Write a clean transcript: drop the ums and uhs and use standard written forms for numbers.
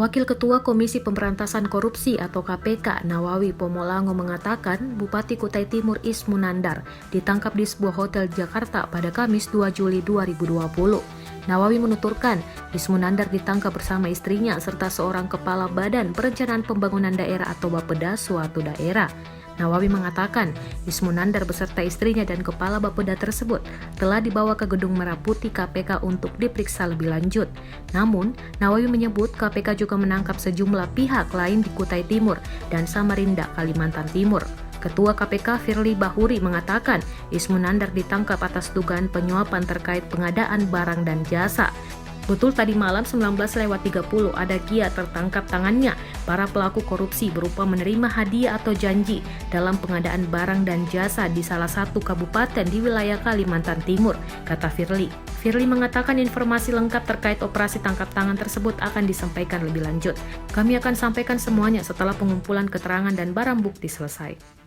Wakil Ketua Komisi Pemberantasan Korupsi atau KPK Nawawi Pomolango mengatakan Bupati Kutai Timur Ismunandar ditangkap di sebuah hotel Jakarta pada Kamis 2 Juli 2020. Nawawi menuturkan Ismunandar ditangkap bersama istrinya serta seorang kepala Badan Perencanaan Pembangunan Daerah atau Bapeda suatu daerah. Nawawi mengatakan Ismunandar beserta istrinya dan kepala Bapeda tersebut telah dibawa ke Gedung Merah Putih KPK untuk diperiksa lebih lanjut. Namun, Nawawi menyebut KPK juga menangkap sejumlah pihak lain di Kutai Timur dan Samarinda, Kalimantan Timur. Ketua KPK Firly Bahuri mengatakan Ismunandar ditangkap atas dugaan penyuapan terkait pengadaan barang dan jasa. Betul tadi malam 19:30 ada kiat tertangkap tangannya para pelaku korupsi berupa menerima hadiah atau janji dalam pengadaan barang dan jasa di salah satu kabupaten di wilayah Kalimantan Timur, kata Firly. Firly mengatakan informasi lengkap terkait operasi tangkap tangan tersebut akan disampaikan lebih lanjut. Kami akan sampaikan semuanya setelah pengumpulan keterangan dan barang bukti selesai.